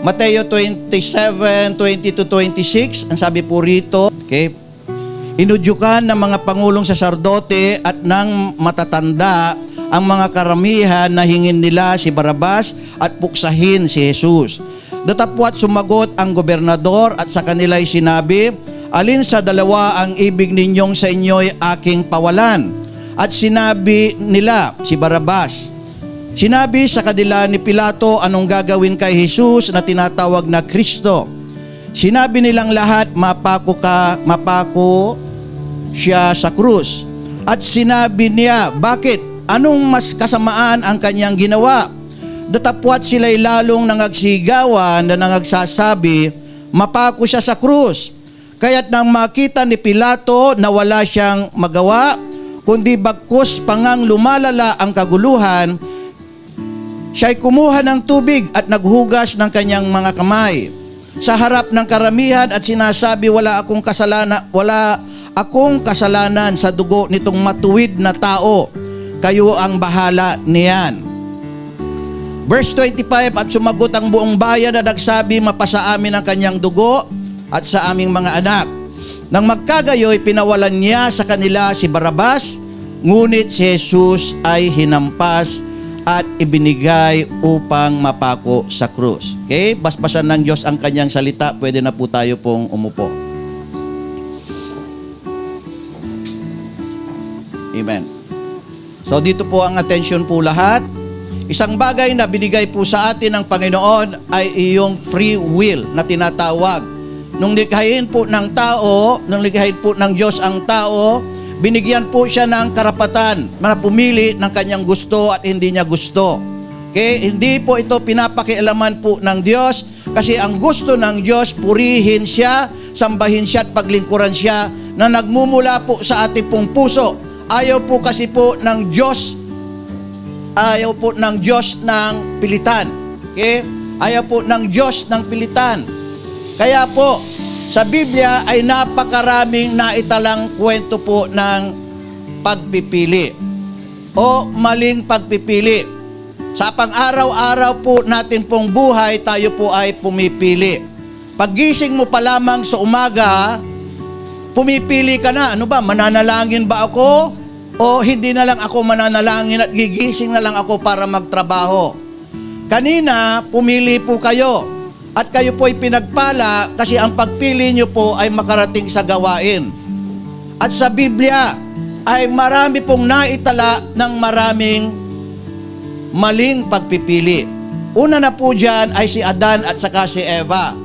Mateo 27:20-26, ang sabi po rito, okay, inudyukan ng mga pangulong saserdote at ng matatanda ang mga karamihan na hingin nila si Barrabas at puksahin si Jesus. Datapwat sumagot ang gobernador at sa kanila'y sinabi, alin sa dalawa ang ibig ninyong sa inyo'y aking pawalan? At sinabi nila, si Barrabas. Sinabi sa kanila ni Pilato, anong gagawin kay Jesus na tinatawag na Kristo? Sinabi nilang lahat, mapako siya sa krus. At sinabi niya, bakit? Anong mas kasamaan ang kanyang ginawa? Datapwat sila'y lalong nangagsigawan na nangagsasabi, mapako siya sa krus. Kaya't nang makita ni Pilato na wala siyang magawa, kundi bagkus pangang lumalala ang kaguluhan, siya'y kumuha ng tubig at naghugas ng kanyang mga kamay sa harap ng karamihan at sinasabi, wala akong kasalanan sa dugo nitong matuwid na tao. Kayo ang bahala niyan. Verse 25, at sumagot ang buong bayan na nagsabi, mapasa amin ang kanyang dugo at sa aming mga anak. Nang magkagayoy, pinawalan niya sa kanila si Barrabas, ngunit si Jesus ay hinampas at ibinigay upang mapako sa krus. Okay? Basbasan ng Diyos ang kanyang salita. Pwede na po tayo pong umupo. Amen. So dito po ang attention po lahat. Isang bagay na binigay po sa atin ng Panginoon ay iyong free will na tinatawag. Nung likhain po ng tao, nung likhain po ng Diyos ang tao, binigyan po siya ng karapatan na pumili ng kanyang gusto at hindi niya gusto. Okay? Hindi po ito pinapakialaman po ng Diyos kasi ang gusto ng Diyos, purihin siya, sambahin siya at paglingkuran siya na nagmumula po sa ating pong puso. Ayaw po kasi po ng Diyos, ayaw po ng Diyos ng pilitan. Okay? Ayaw po ng Diyos ng pilitan. Kaya po, sa Biblia ay napakaraming naitalang kwento po ng pagpipili o maling pagpipili. Sa pang-araw-araw po natin pong buhay, tayo po ay pumipili. Paggising mo pa lamang sa umaga, pumipili ka na. Ano ba, mananalangin ba ako? O hindi na lang ako mananalangin at gigising na lang ako para magtrabaho? Kanina, pumili po kayo. At kayo po ay pinagpala kasi ang pagpili nyo po ay makarating sa gawain. At sa Biblia ay marami pong naitala ng maraming maling pagpipili. Una na po dyan ay si Adan at saka si Eva.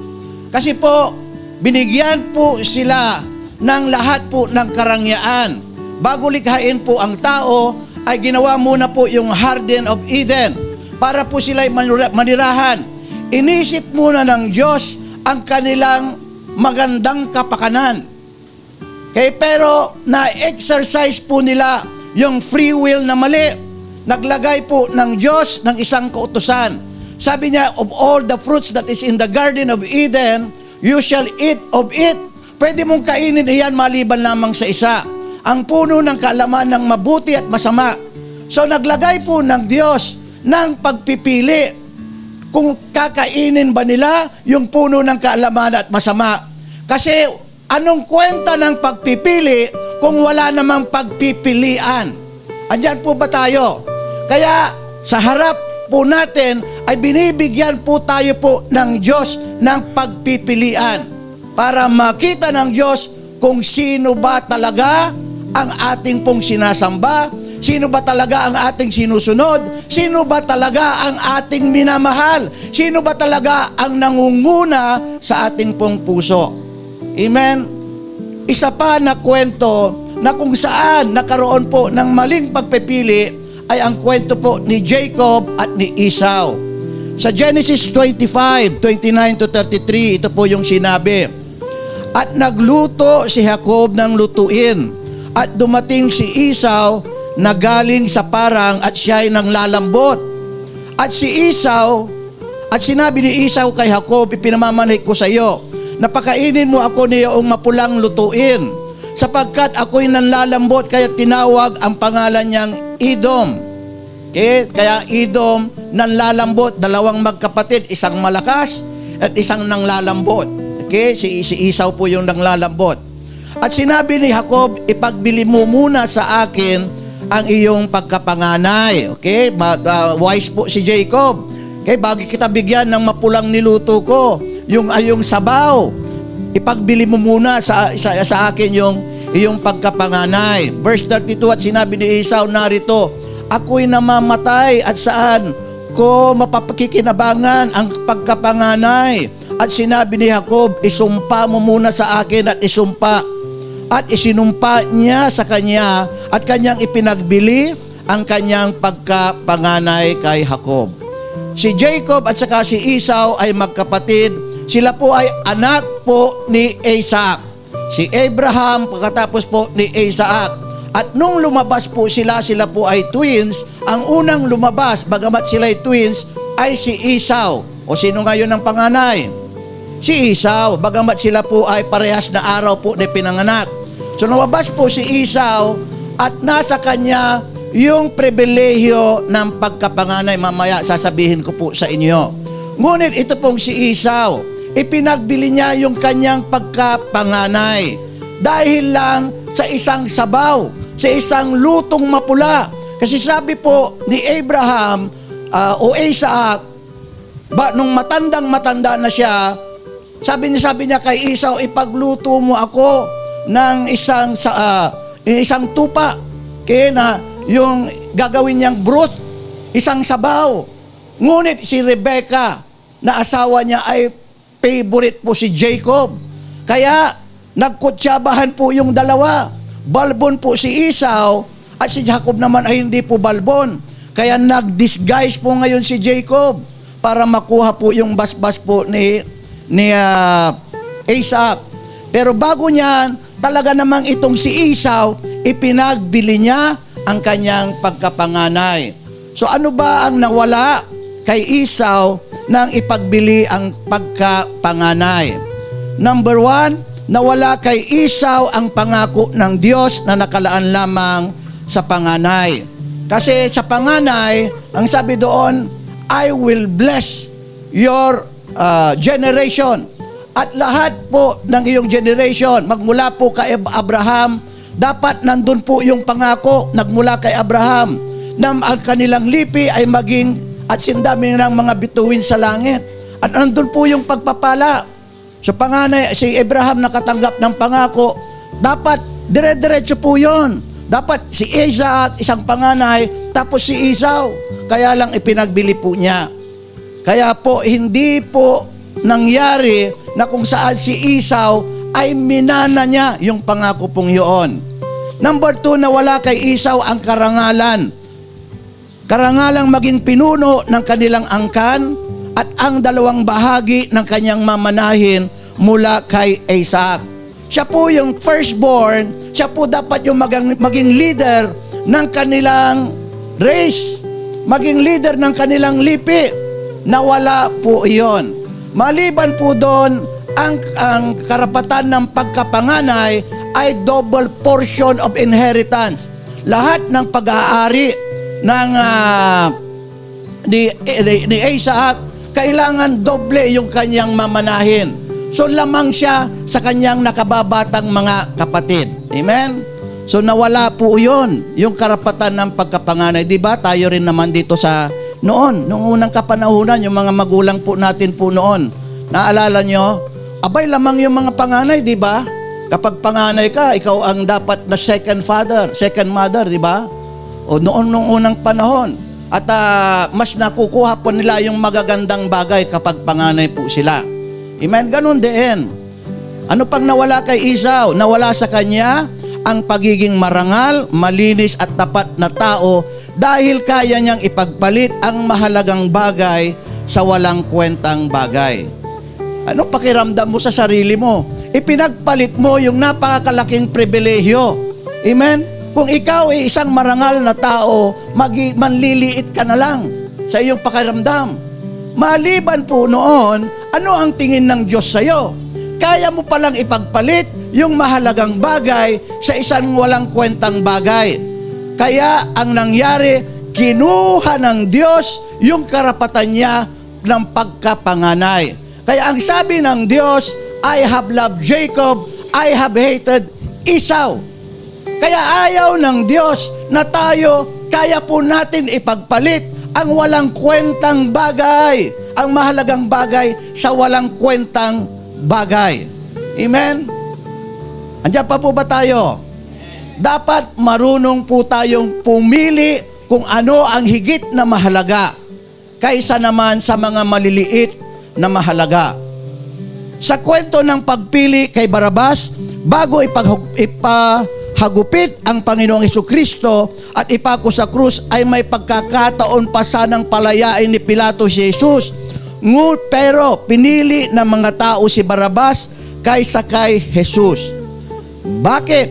Kasi po, binigyan po sila ng lahat po ng karangyaan. Bago likhain po ang tao, ay ginawa muna po yung Garden of Eden para po sila'y manirahan. Inisip muna ng Diyos ang kanilang magandang kapakanan. Pero na-exercise po nila yung free will na mali. Naglagay po ng Diyos ng isang kautusan. Sabi niya, of all the fruits that is in the Garden of Eden, you shall eat of it. Pwede mong kainin iyan maliban lamang sa isa. Ang puno ng kaalaman ng mabuti at masama. So naglagay po ng Diyos ng pagpipili. Kung kakainin ba nila yung puno ng kaalaman at masama. Kasi anong kwenta ng pagpipili kung wala namang pagpipilian? Andyan po ba tayo? Kaya sa harap po natin ay binibigyan po tayo po ng Diyos ng pagpipilian para makita ng Diyos kung sino ba talaga ang ating pong sinasamba, sino ba talaga ang ating sinusunod, sino ba talaga ang ating minamahal, sino ba talaga ang nangunguna sa ating pong puso. Amen? Isa pa na kwento na kung saan nakaroon po ng maling pagpipili ay ang kwento po ni Jacob at ni Esau. Sa Genesis 25:29-33, ito po yung sinabi, at nagluto si Jacob ng lutuin, at dumating si Esau na galing sa parang at siya'y nanglalambot. At si Esau, at sinabi ni Esau kay Jacob, ipinamamanhik ko sa iyo, napakainin mo ako niyong mapulang lutuin, sapagkat ako'y nanlalambot, kaya tinawag ang pangalan niyang Edom. Okay? Kaya Edom, nanlalambot, dalawang magkapatid, isang malakas, at isang nanglalambot. Okay? Si Esau po yung nanglalambot. At sinabi ni Jacob, ipagbili mo muna sa akin ang iyong pagkapanganay. Okay? Wise po si Jacob. Okay? Bago kita bigyan ng mapulang niluto ko, yung sabaw, ipagbili mo muna sa akin yung iyong pagkapanganay. Verse 32, at sinabi ni Esau, narito, ako'y namamatay at saan ko mapapakikinabangan ang pagkapanganay. At sinabi ni Jacob, isumpa mo muna sa akin at isumpa. At isinumpa niya sa kanya at kanyang ipinagbili ang kanyang pagkapanganay kay Jacob. Si Jacob at saka si Esau ay magkapatid. Sila po ay anak po ni Isaac. Si Abraham pagkatapos po ni Isaac. At nung lumabas po sila po ay twins. Ang unang lumabas, bagamat sila ay twins, ay si Esau. O sino ngayon ang panganay? Si Esau. Bagamat sila po ay parehas na araw po na pinanganak. So lumabas po si Esau at nasa kanya yung pribilehyo ng pagkapanganay. Mamaya sasabihin ko po sa inyo. Ngunit ito pong si Esau, ipinagbili niya yung kanyang pagkapanganay dahil lang sa isang sabaw, sa isang lutong mapula. Kasi sabi po ni Abraham o Isaac, nung matanda na siya, sabi niya kay Esau, ipagluto mo ako ng isang tupa. Kaya na yung gagawin niyang broth, isang sabaw. Ngunit si Rebecca, na asawa niya ay favorite po si Jacob. Kaya nagkutsabahan po yung dalawa. Balbon po si Esau at si Jacob naman ay hindi po balbon. Kaya nag-disguise po ngayon si Jacob para makuha po yung basbas po ni Isaac. Pero bago niyan, talaga namang itong si Esau, ipinagbili niya ang kanyang pagkapanganay. So ano ba ang nawala kay Esau nang ipagbili ang pagkapanganay? Number 1, nawala kay Esau ang pangako ng Diyos na nakalaan lamang sa panganay. Kasi sa panganay, ang sabi doon, I will bless your generation. At lahat po ng iyong generation, magmula po kay Abraham, dapat nandun po yung pangako, nagmula kay Abraham, na ang kanilang lipi ay maging at sindami ng mga bituin sa langit. At nandun po yung pagpapala. So panganay, si Abraham nakatanggap ng pangako, dapat dire-diretso po yun. Dapat si Isaac, isang panganay, tapos si Esau. Kaya lang ipinagbili po niya. Kaya po, hindi po nangyari na kung saan si Esau ay minana niya yung pangako pong yun. Number 2, nawala kay Esau ang karangalan. Karangalang maging pinuno ng kanilang angkan at ang dalawang bahagi ng kanyang mamanahin mula kay Isaac. Siya po yung firstborn, siya po dapat yung maging leader ng kanilang race, maging leader ng kanilang lipi. Nawala po iyon. Maliban po doon, ang karapatan ng pagkapanganay ay double portion of inheritance. Lahat ng pag-aari ng ni Isaac, kailangan doble yung kanyang mamanahin. So lamang siya sa kanyang nakababatang mga kapatid. Amen? So nawala po yun, yung karapatan ng pagkapanganay. Diba? Tayo rin naman dito sa noon, nung unang kapanahunan, yung mga magulang po natin po noon. Naalala nyo? Abay lamang yung mga panganay, di ba? Kapag panganay ka, ikaw ang dapat na second mother, di ba? O noon nung unang panahon. At mas nakukuha po nila yung magagandang bagay kapag panganay po sila. Amen? Ganun din. Ano pang nawala kay Esau? Nawala sa kanya ang pagiging marangal, malinis at tapat na tao dahil kaya niyang ipagpalit ang mahalagang bagay sa walang kwentang bagay. Ano pakiramdam mo sa sarili mo? Ipinagpalit mo yung napakalaking pribilehyo. Amen? Kung ikaw ay isang marangal na tao, manliliit ka na lang sa iyong pakiramdam. Maliban po noon, ano ang tingin ng Diyos sa iyo? Kaya mo palang ipagpalit yung mahalagang bagay sa isang walang kwentang bagay. Kaya ang nangyari, kinuha ng Diyos yung karapatan niya ng pagkapanganay. Kaya ang sabi ng Diyos, I have loved Jacob, I have hated Esau. Kaya ayaw ng Diyos na tayo, kaya po natin ipagpalit ang walang kwentang bagay, ang mahalagang bagay sa walang kwentang bagay. Amen? Andiyan pa po ba tayo? Dapat marunong po tayong pumili kung ano ang higit na mahalaga kaysa naman sa mga maliliit na mahalaga. Sa kwento ng pagpili kay Barrabas, bago ipahagupit ang Panginoong Jesucristo at ipako sa krus, ay may pagkakataon pa sanang palayain ni Pilato si Jesus. Pero pinili ng mga tao si Barrabas kaysa kay Jesus. Bakit?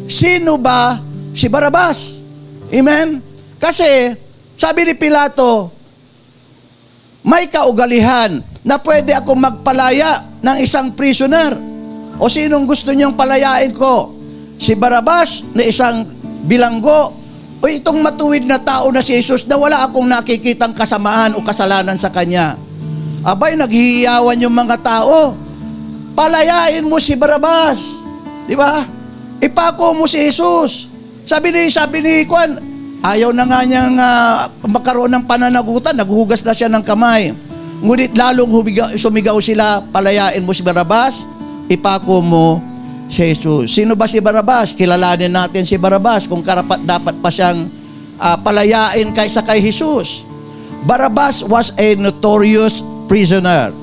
Sino ba si Barrabas? Amen? Kasi, sabi ni Pilato, may kaugalian na pwede akong magpalaya ng isang prisoner. O sinong gusto niyong palayain ko? Si Barrabas na isang bilanggo o itong matuwid na tao na si Jesus na wala akong nakikitang kasamaan o kasalanan sa kanya? Abay, naghihiyawan yung mga tao. Palayain mo si Barrabas. Di ba? Ipako mo si Jesus. Sabi ni Juan, ayaw na nga niyang magkaroon ng pananagutan, naghuhugas na siya ng kamay. Ngunit lalong sumigaw sila, palayain mo si Barrabas, ipako mo si Jesus. Sino ba si Barrabas? Kilalanin natin si Barrabas kung karapat dapat pa siyang palayain kaysa kay Jesus. Barrabas was a notorious prisoner.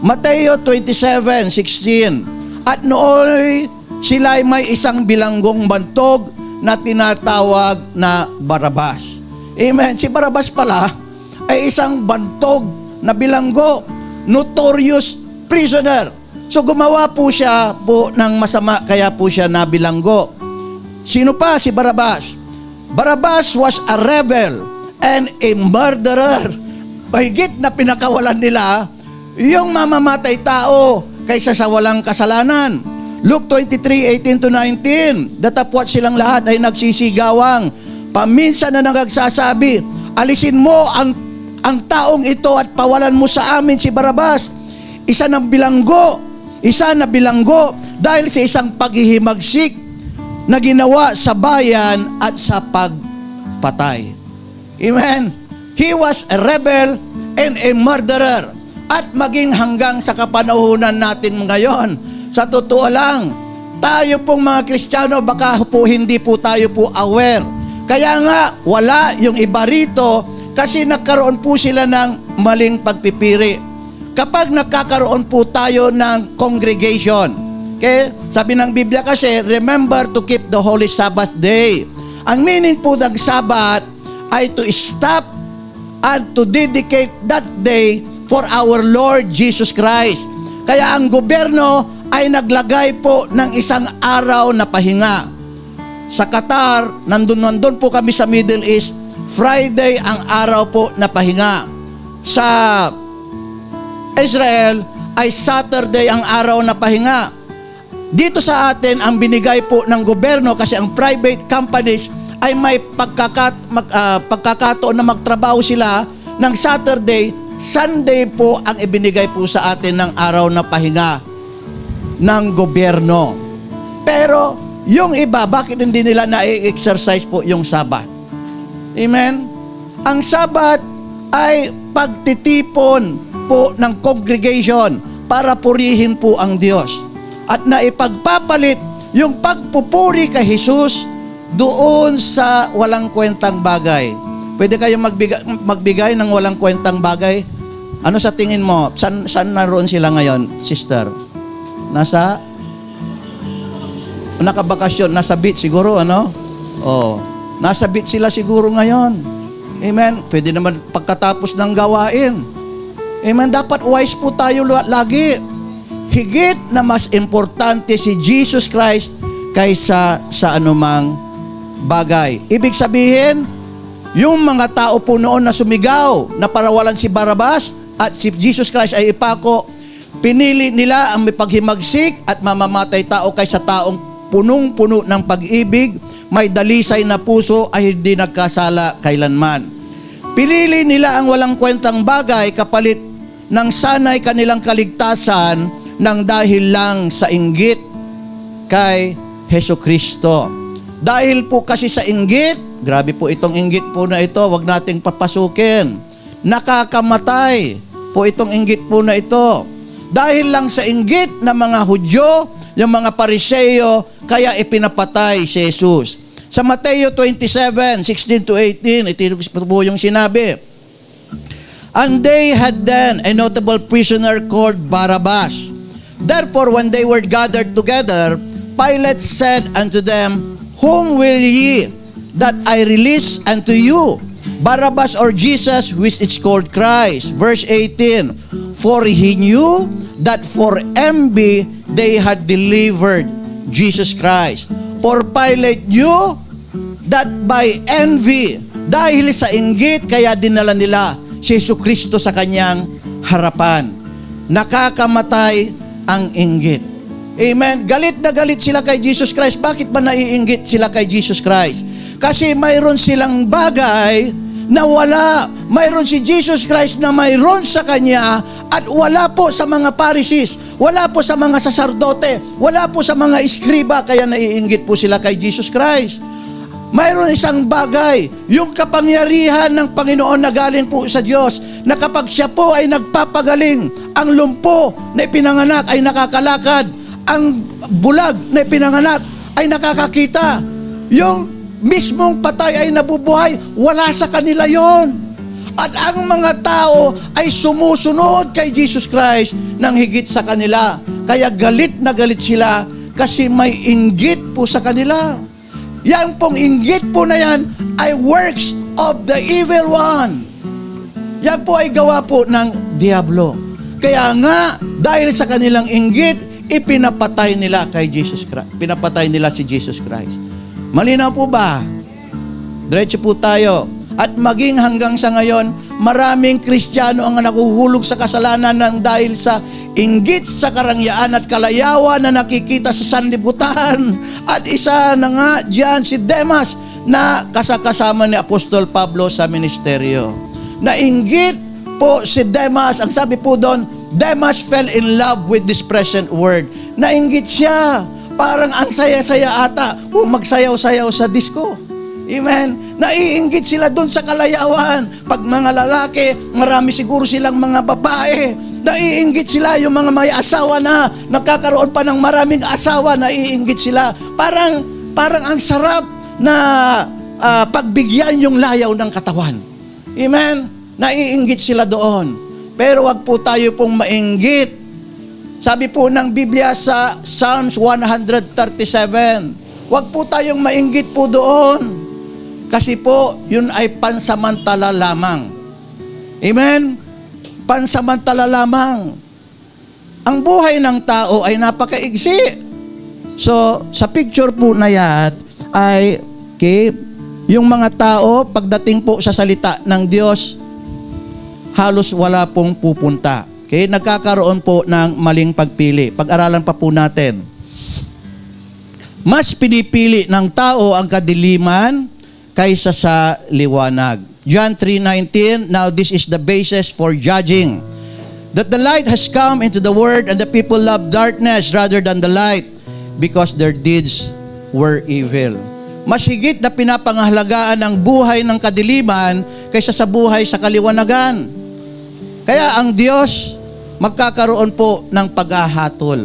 Mateo 27:16. At nooy sila ay may isang bilanggong bantog na tinatawag na Barrabas. Amen. Si Barrabas pala ay isang bantog na bilanggo, notorious prisoner. So gumawa po siya po ng masama, kaya po siya nabilanggo. Sino pa si Barrabas? Barrabas was a rebel and a murderer. Mahigit na pinakawalan nila yung mamamatay tao kaysa sa walang kasalanan. Luke 23:18-19, datapwat silang lahat ay nagsisigawan. Paminsan na nagsasabi, alisin mo ang taong ito at pawalan mo sa amin si Barrabas. Isa na bilanggo dahil sa isang paghihimagsik na ginawa sa bayan at sa pagpatay. Amen. He was a rebel and a murderer. At maging hanggang sa kapanahunan natin ngayon, sa totoo lang, tayo pong mga Kristiyano, baka po hindi po tayo po aware. Kaya nga, wala yung iba rito kasi nagkaroon po sila ng maling pagpipiri. Kapag nagkakaroon po tayo ng congregation, okay? Sabi ng Biblia kasi, remember to keep the Holy Sabbath Day. Ang meaning po ng Sabbath ay to stop and to dedicate that day for our Lord Jesus Christ. Kaya ang gobyerno ay naglagay po ng isang araw na pahinga. Sa Qatar, nandun po kami sa Middle East, Friday ang araw po na pahinga. Sa Israel, ay Saturday ang araw na pahinga. Dito sa atin, ang binigay po ng gobyerno kasi ang private companies ay may pagkakataon na magtrabaho sila ng Saturday, Sunday po ang ibinigay po sa atin ng araw na pahinga ng gobyerno. Pero yung iba, bakit hindi nila na-exercise po yung Sabat? Amen? Ang Sabat ay pagtitipon po ng congregation para purihin po ang Diyos. At naipagpapalit yung pagpupuri kay Jesus doon sa walang kwentang bagay. Pwede kayong magbigay ng walang kwentang bagay? Ano sa tingin mo? Saan naroon sila ngayon, sister? Nakabakasyon, nasa beach siguro, ano? Oh, nasa beach sila siguro ngayon. Amen? Pwede naman pagkatapos ng gawain. Amen? Dapat wise po tayo lagi. Higit na mas importante si Jesus Christ kaysa sa anumang bagay. Ibig sabihin, yung mga tao po noon na sumigaw na parawalan si Barrabas at si Jesus Christ ay ipako, pinili nila ang may paghimagsik at mamamatay tao kaysa taong punong-puno ng pag-ibig, may dalisay na puso ay hindi nagkasala kailanman. Pinili nila ang walang kwentang bagay kapalit ng sanay kanilang kaligtasan ng dahil lang sa inggit kay Hesukristo. Dahil po kasi sa inggit, grabe po itong inggit po na ito, wag nating papasukin. Nakakamatay po itong inggit po na ito. Dahil lang sa inggit ng mga Hudyo, yung mga Pariseo, kaya ipinapatay si Jesus. Sa Mateo 27:16-18, ito po yung sinabi. And they had then a notable prisoner called Barabbas. Therefore, when they were gathered together, Pilate said unto them, Whom will ye that I release unto you? Barabbas or Jesus, which is called Christ? Verse 18, For he knew that for envy they had delivered Jesus Christ. For Pilate knew that by envy, dahil sa inggit, kaya dinala nila si Jesucristo sa kanyang harapan. Nakakamatay ang inggit. Amen. Galit na galit sila kay Jesus Christ. Bakit ba naiinggit sila kay Jesus Christ? Kasi mayroon silang bagay na wala. Mayroon si Jesus Christ na mayroon sa kanya at wala po sa mga Pharisees, wala po sa mga saserdote, wala po sa mga iskriba, kaya naiinggit po sila kay Jesus Christ. Mayroon isang bagay, yung kapangyarihan ng Panginoon na galing po sa Diyos, na kapag siya po ay nagpapagaling, ang lumpo na ipinanganak ay nakakalakad, ang bulag na ipinanganak ay nakakakita, yung mismong patay ay nabubuhay, wala sa kanila yon. At ang mga tao ay sumusunod kay Jesus Christ ng higit sa kanila. Kaya galit na galit sila kasi may inggit po sa kanila. Yan pong inggit po na yan ay works of the evil one. Yan po ay gawa po ng diablo. Kaya nga, dahil sa kanilang inggit, ipinapatay nila kay Jesus Christ. Pinapatay nila si Jesus Christ. Malinaw po ba? Diretso po tayo. At maging hanggang sa ngayon, maraming Kristiyano ang nakuhulog sa kasalanan ng dahil sa inggit sa karangyaan at kalayawan na nakikita sa sanlibutan. At isa na nga diyan si Demas na kasakasama ni Apostol Pablo sa ministeryo. Nainggit po si Demas. Ang sabi po doon, Demas fell in love with this present word. Nainggit siya. Parang ang saya-saya ata. Magsayaw-sayaw sa disco. Amen. Naiinggit sila doon sa kalayawan. Pag mga lalaki, marami siguro silang mga babae. Naiinggit sila yung mga may asawa na, nagkakaroon pa ng maraming asawa, naiinggit sila. Parang ang sarap na pagbigyan yung layaw ng katawan. Amen. Naiinggit sila doon. Pero wag po tayo pong mainggit. Sabi po ng Biblia sa Psalms 137, wag po tayong mainggit po doon. Kasi po, yun ay pansamantala lamang. Amen? Pansamantala lamang. Ang buhay ng tao ay napakaigsi. So, sa picture po na yan, ay, okay, yung mga tao, pagdating po sa salita ng Diyos, halos wala pong pupunta. Okay? Nagkakaroon po ng maling pagpili. Pag-aralan pa po natin. Mas pinipili ng tao ang kadiliman kaysa sa liwanag. John 3:19, now this is the basis for judging. That the light has come into the world and the people love darkness rather than the light because their deeds were evil. Mas higit na pinapangahalagaan ang buhay ng kadiliman kaysa sa buhay sa kaliwanagan. Kaya ang Diyos magkakaroon po ng paghahatol.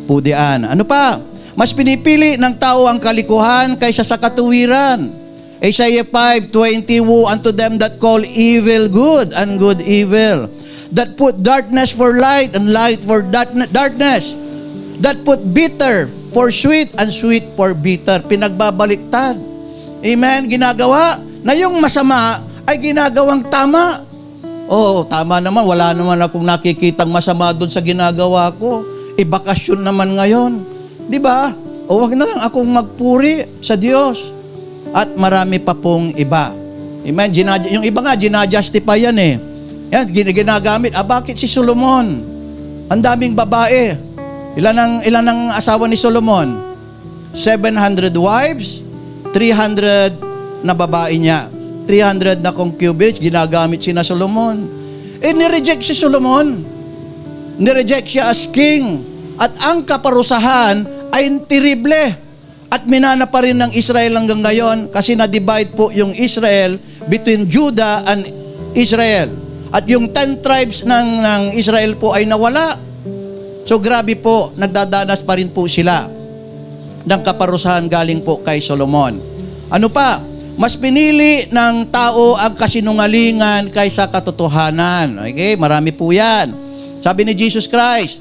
Pudian. Ano pa? Mas pinipili ng tao ang kalikuhan kaysa sa katuwiran. Isaiah 5:20, woe unto them that call evil good and good evil, that put darkness for light and light for darkness, that put bitter for sweet and sweet for bitter. Pinagbabaliktad. Amen? Ginagawa na yung masama ay ginagawang tama. Oo, tama naman. Wala naman akong nakikitang masama doon sa ginagawa ko. Bakasyon naman ngayon. Di ba? O wag na lang akong magpuri sa Diyos. At marami pa pong iba. Amen? Yung iba nga, ginajustify yan eh. Yan, ginagamit. Bakit si Solomon? Ang daming babae. Ilan ang asawa ni Solomon? 700 wives, 300 na babae niya. 300 na concubines, ginagamit sina Solomon. Nireject si Solomon. Nireject siya as king. At ang kaparusahan ay terrible. At minana pa rin ng Israel hanggang ngayon kasi na-divide po yung Israel between Judah and Israel. At yung 10 tribes ng Israel po ay nawala. So grabe po, nagdadanas pa rin po sila ng kaparusahan galing po kay Solomon. Ano pa? Mas pinili ng tao ang kasinungalingan kaysa katotohanan. Okay? Marami po yan. Sabi ni Jesus Christ,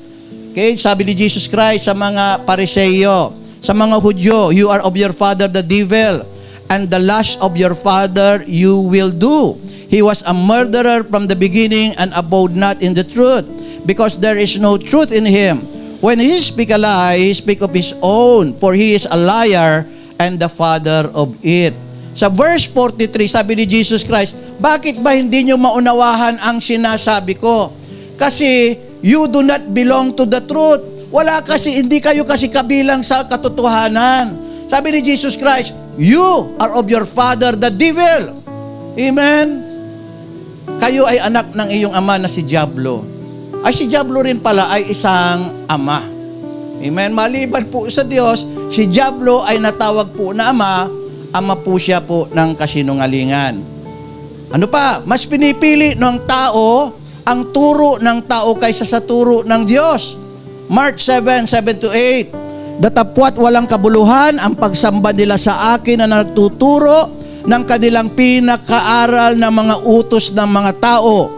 okay? Sabi ni Jesus Christ sa mga Pariseo, sa mga Hudyo, you are of your father the devil, and the lust of your father you will do. He was a murderer from the beginning and abode not in the truth, because there is no truth in him. When he speak a lie, he speak of his own, for he is a liar and the father of it. Sa verse 43, sabi ni Jesus Christ, bakit ba hindi nyo maunawahan ang sinasabi ko? Kasi you do not belong to the truth. Hindi kayo kasi kabilang sa katotohanan. Sabi ni Jesus Christ, you are of your father the devil. Amen? Kayo ay anak ng iyong ama na si Diablo. Ay si Diablo rin pala ay isang ama. Amen? Maliban po sa Diyos, si Diablo ay natawag po na ama po siya po ng kasinungalingan. Ano pa? Mas pinipili ng tao ang turo ng tao kaysa sa turo ng Diyos. Mark 7:7-8. Datapwat walang kabuluhan ang pagsamba nila sa akin na nagtuturo ng kanilang pinakaaral na mga utos ng mga tao.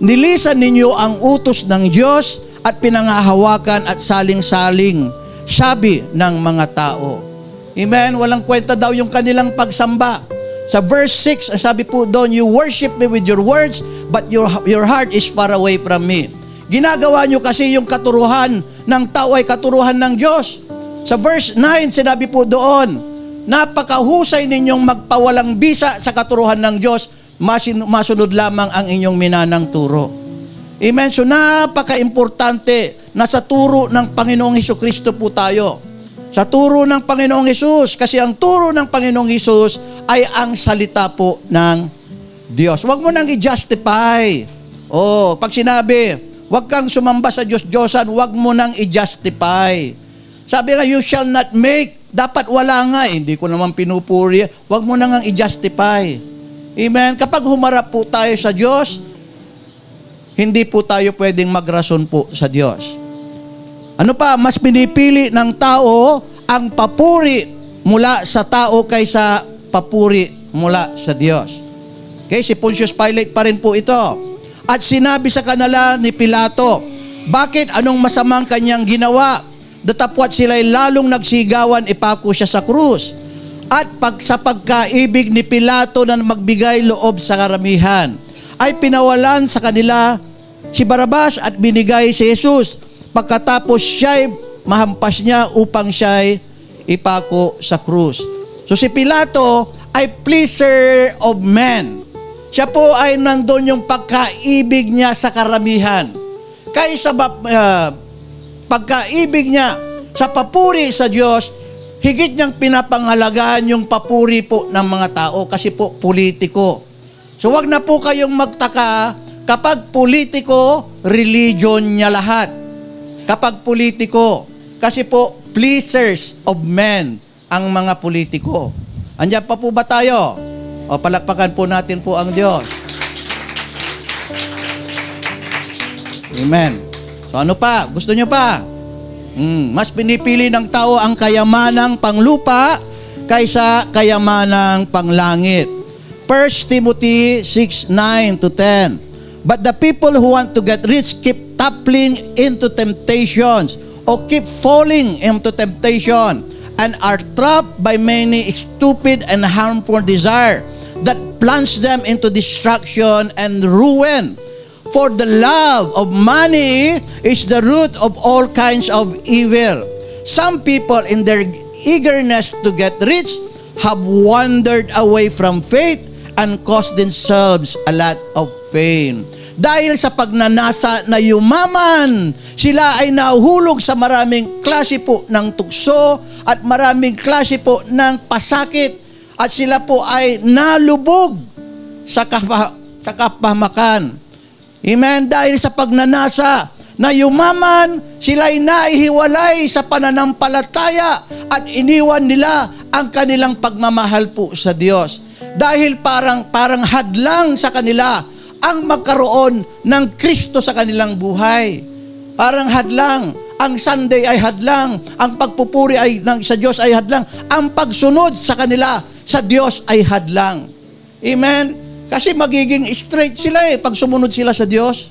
Nilisan ninyo ang utos ng Diyos at pinangahawakan at saling-saling, sabi ng mga tao. Amen? Walang kwenta daw yung kanilang pagsamba. Sa verse 6, sabi po doon, you worship me with your words, but your heart is far away from me. Ginagawa nyo kasi yung katuruhan ng tao ay katuruhan ng Diyos. Sa verse 9, sinabi po doon, napakahusay ninyong magpawalang bisa sa katuruhan ng Diyos, masunod lamang ang inyong minanang turo. Amen? So napaka-importante na sa turo ng Panginoong Hesukristo po tayo. Sa turo ng Panginoong Hesus. Kasi ang turo ng Panginoong Hesus ay ang salita po ng Diyos. Huwag mo nang i-justify. Pag sinabi, huwag kang sumamba sa Diyos-Diyosan, huwag mo nang i-justify. Sabi nga, you shall not make. Dapat wala nga. Hindi ko naman pinupuri. Huwag mo nang i-justify. Amen? Kapag humarap po tayo sa Diyos, hindi po tayo pwedeng magrason po sa Diyos. Ano pa? Mas pinipili ng tao ang papuri mula sa tao kaysa papuri mula sa Diyos. Okay, si Pontius Pilate pa rin po ito. At sinabi sa kanila ni Pilato, bakit anong masamang kanyang ginawa? Datapwat sila'y lalong nagsigawan, ipako siya sa krus. At sa pagkaibig ni Pilato na magbigay loob sa karamihan, ay pinawalan sa kanila si Barabas at binigay si Jesus. Pagkatapos siya'y mahampas niya upang siya'y ipako sa krus. So si Pilato ay pleaser of men. Siya po ay nandun yung pagkaibig niya sa karamihan. Kaysa pagkaibig niya sa papuri sa Diyos, higit niyang pinapangalagaan yung papuri po ng mga tao kasi po politiko. So wag na po kayong magtaka kapag politiko, religion niya lahat. Kapag politiko, kasi po pleasers of men ang mga politiko. Andiyan pa po ba tayo? Palakpakan po natin po ang Diyos. Amen. So ano pa? Gusto nyo pa? Mas pinipili ng tao ang kayamanang panglupa kaysa kayamanang panglangit. 1 Timothy 6:9-10. But the people who want to get rich keep toppling into temptations or keep falling into temptation and are trapped by many stupid and harmful desire that plunge them into destruction and ruin. For the love of money is the root of all kinds of evil. Some people in their eagerness to get rich have wandered away from faith and caused themselves a lot of pain. Dahil sa pagnanasa na yumaman, sila ay nahuhulog sa maraming klase po ng tukso at maraming klase po ng pasakit at sila po ay nalubog sa kapahamakan. Amen? Dahil sa pagnanasa na yumaman, sila'y naihiwalay sa pananampalataya at iniwan nila ang kanilang pagmamahal po sa Diyos. Dahil parang hadlang sa kanila ang magkaroon ng Kristo sa kanilang buhay. Parang hadlang. Ang Sunday ay hadlang. Ang pagpupuri sa Diyos ay hadlang. Ang pagsunod sa kanila sa Diyos ay hadlang. Amen? Kasi magiging straight sila pag sumunod sila sa Diyos.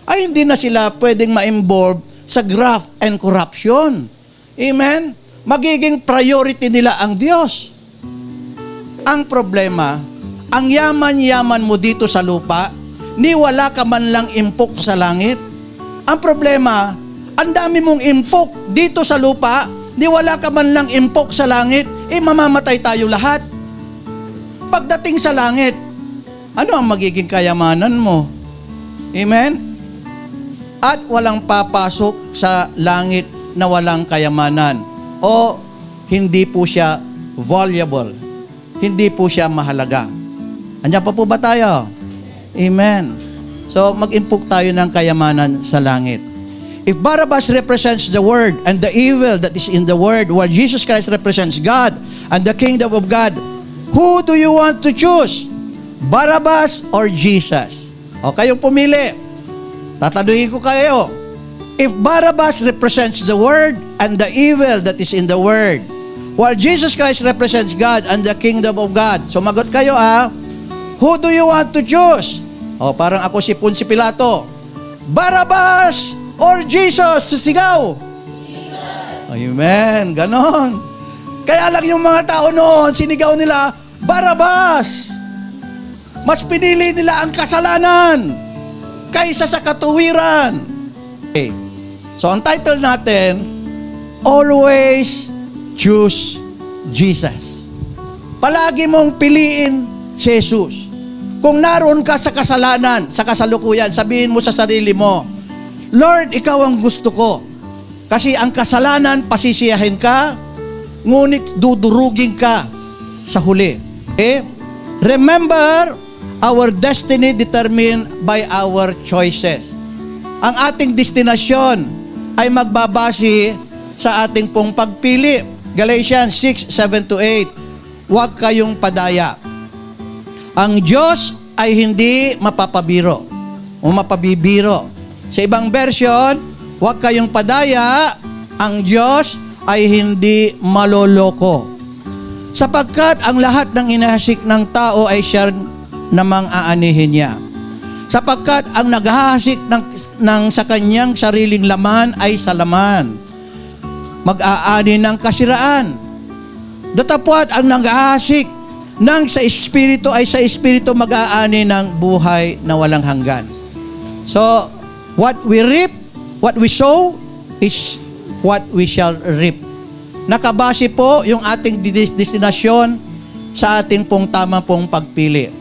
Ay hindi na sila pwedeng ma-involve sa graft and corruption. Amen? Magiging priority nila ang Diyos. Ang problema, ang yaman-yaman mo dito sa lupa, ni wala ka man lang impok sa langit. Ang problema, ang dami mong impok dito sa lupa, ni wala ka man lang impok sa langit, mamamatay tayo lahat. Pagdating sa langit, ano ang magiging kayamanan mo? Amen? At walang papasok sa langit na walang kayamanan. O hindi po siya valuable. Hindi po siya mahalaga. Andiyan pa po ba tayo? Amen. So, mag-impok tayo ng kayamanan sa langit. If Barabbas represents the Word and the evil that is in the Word, while Jesus Christ represents God and the kingdom of God, who do you want to choose? Barabbas or Jesus? O kayong pumili. Tatanungin ko kayo. If Barabbas represents the Word and the evil that is in the Word, while Jesus Christ represents God and the kingdom of God, sumagot kayo who do you want to choose? O parang ako si Poncio Pilato. Barabbas or Jesus? Sisigaw. Jesus. Amen. Ganon. Kaya lang yung mga tao noon, sinigaw nila, Barabbas. Mas pinili nila ang kasalanan kaysa sa katuwiran. Okay. So, ang title natin, Always Choose Jesus. Palagi mong piliin si Jesus. Kung naroon ka sa kasalanan, sa kasalukuyan, sabihin mo sa sarili mo, Lord, ikaw ang gusto ko. Kasi ang kasalanan, pasisiyahin ka, ngunit dudurugin ka sa huli. Okay? Remember, our destiny determined by our choices. Ang ating destinasyon ay magbabase sa ating pong pagpili. Galatians 6:7-8. Huwag kayong padaya. Ang Diyos ay hindi mapapabiro o mapabibiro. Sa ibang version, huwag kayong padaya, ang Diyos ay hindi maloloko. Sapagkat ang lahat ng inahasik ng tao ay siya namang aanihin niya. Sapagkat ang naghahasik ng sa kanyang sariling laman ay sa laman. Mag-aani ng kasiraan. Datapwat ang naghahasik nang sa Espiritu ay sa Espiritu mag-aani ng buhay na walang hanggan. So, what we reap, what we sow, is what we shall reap. Nakabase po yung ating destinasyon sa ating pong tamang pong pagpili.